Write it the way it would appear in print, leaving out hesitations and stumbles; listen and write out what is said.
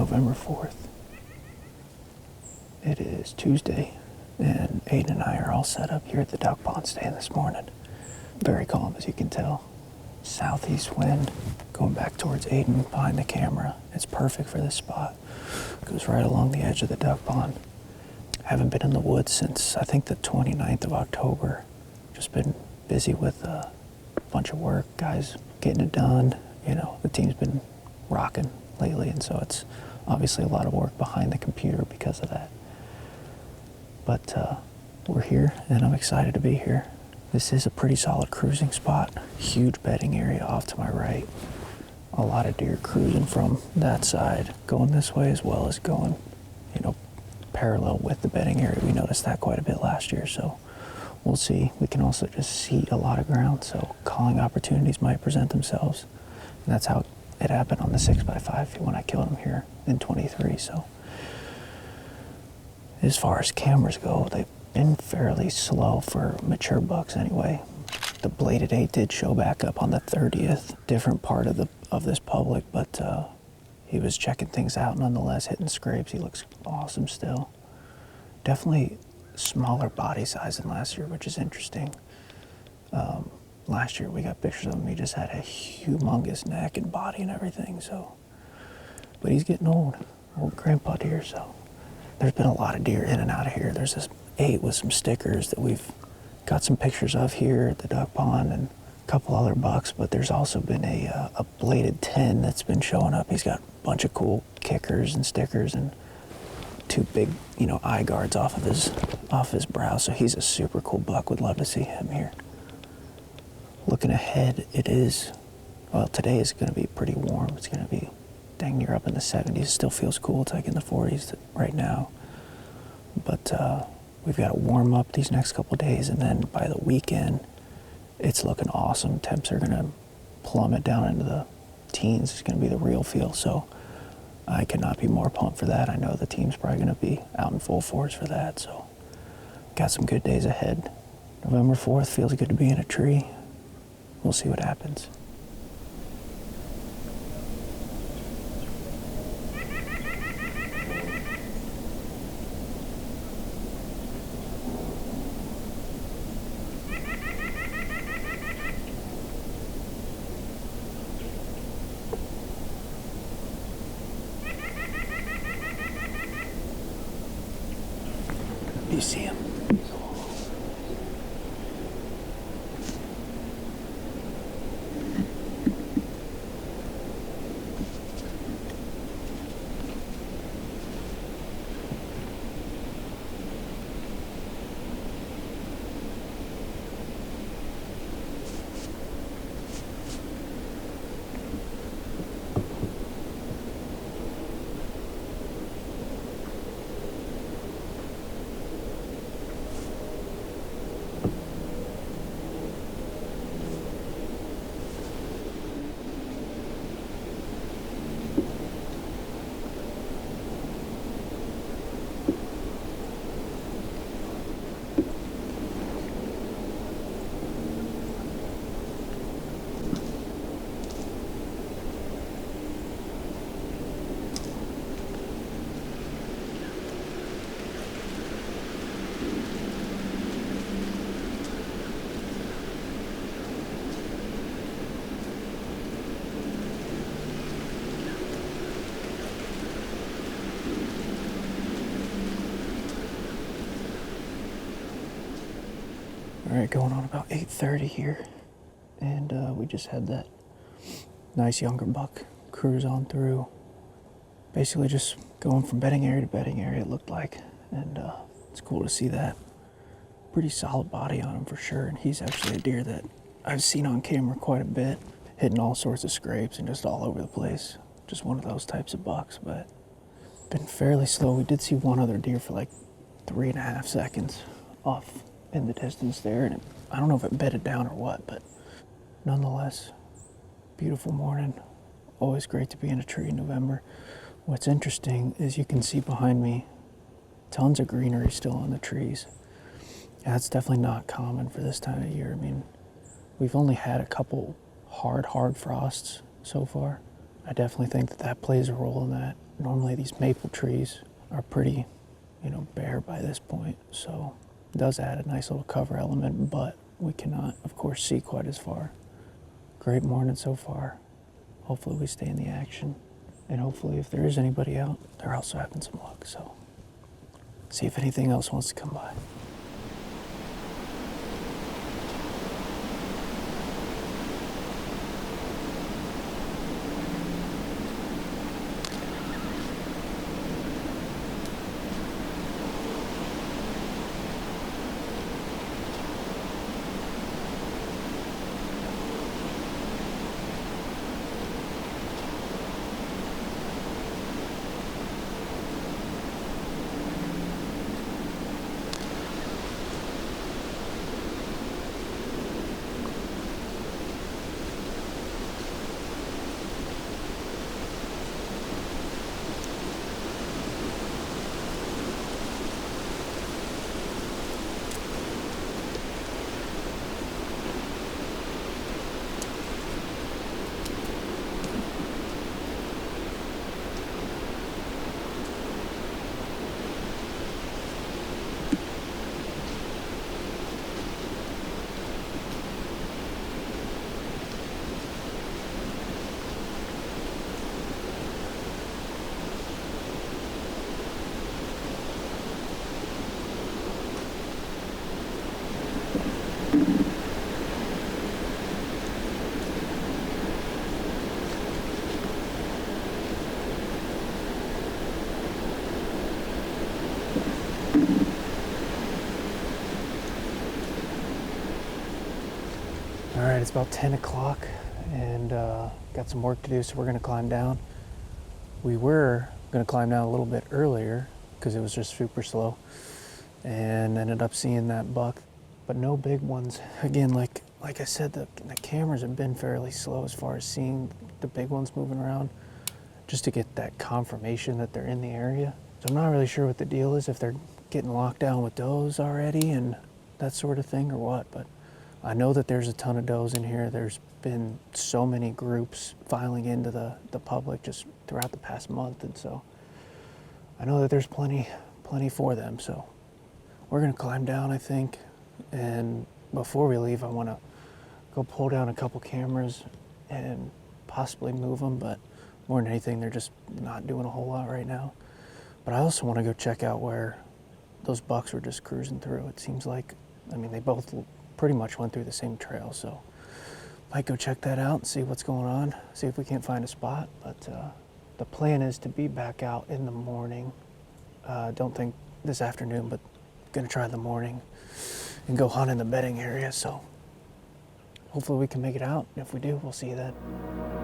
November 4th. It is Tuesday, and Aidan and I are all set up here at the duck pond staying this morning. Very calm, as you can tell. Southeast wind going back towards Aidan behind the camera. It's perfect for this spot. Goes right along the edge of the duck pond. Haven't been in the woods since I think the 29th of October. Just been busy with a bunch of work, guys getting it done. You know, the team's been rocking lately, and so it's obviously a lot of work behind the computer because of that. But we're here, and I'm excited to be here. This is a pretty solid cruising spot. Huge bedding area off to my right. A lot of deer cruising from that side, going this way as well as going, you know, parallel with the bedding area. We noticed that quite a bit last year, so we'll see. We can also just see a lot of ground, so calling opportunities might present themselves. And that's how it happened on the 6x5 when I killed him here in 23. So as far as cameras go, they've been fairly slow for mature bucks anyway. The bladed 8 did show back up on the 30th, different part of this public, but he was checking things out nonetheless, hitting scrapes. He looks awesome still. Definitely smaller body size than last year, which is interesting. Last year we got pictures of him. He just had a humongous neck and body and everything. So, but he's getting old grandpa deer. So there's been a lot of deer in and out of here. There's this 8 with some stickers that we've got some pictures of here at the duck pond, and a couple other bucks. But there's also been a bladed 10 that's been showing up. He's got a bunch of cool kickers and stickers and 2 big, you know, eye guards off his brow. So he's a super cool buck. Would love to see him here. Looking ahead, today is going to be pretty warm. It's going to be dang near up in the 70s. It still feels cool. It's like in the 40s right now. But we've got to warm up these next couple of days, and then by the weekend, it's looking awesome. Temps are going to plummet down into the teens. It's going to be the real feel. So I could not be more pumped for that. I know the team's probably going to be out in full force for that. So got some good days ahead. November 4th feels good to be in a tree. We'll see what happens. Do you see him? All right, going on about 8:30 here, and we just had that nice younger buck cruise on through. Basically just going from bedding area to bedding area, it looked like, and it's cool to see that. Pretty solid body on him for sure, and he's actually a deer that I've seen on camera quite a bit, hitting all sorts of scrapes and just all over the place. Just one of those types of bucks, but been fairly slow. We did see one other deer for like 3.5 seconds off in the distance there, and I don't know if it bedded down or what, but nonetheless, beautiful morning. Always great to be in a tree in November. What's interesting is you can see behind me tons of greenery still on the trees. That's definitely not common for this time of year. I mean, we've only had a couple hard frosts so far. I definitely think that plays a role in that. Normally these maple trees are pretty, bare by this point, so it does add a nice little cover element, but we cannot, of course, see quite as far. Great morning so far. Hopefully we stay in the action, and hopefully if there is anybody out, they're also having some luck, so see if anything else wants to come by. All right, it's about 10 o'clock and got some work to do, so we're gonna climb down. We were gonna climb down a little bit earlier because it was just super slow, and ended up seeing that buck, but no big ones. Again, like I said, the cameras have been fairly slow as far as seeing the big ones moving around, just to get that confirmation that they're in the area. So I'm not really sure what the deal is, if they're getting locked down with does already and that sort of thing or what, but I know that there's a ton of does in here. There's been so many groups filing into the public just throughout the past month, and so I know that there's plenty for them. So we're gonna climb down, I think, and before we leave, I wanna go pull down a couple cameras and possibly move them, but more than anything, they're just not doing a whole lot right now. But I also wanna go check out where those bucks were just cruising through. It seems like, they both pretty much went through the same trail, so might go check that out and see what's going on, see if we can't find a spot. But the plan is to be back out in the morning. Don't think this afternoon, but gonna try the morning and go hunt in the bedding area, so hopefully we can make it out. If we do, we'll see you then.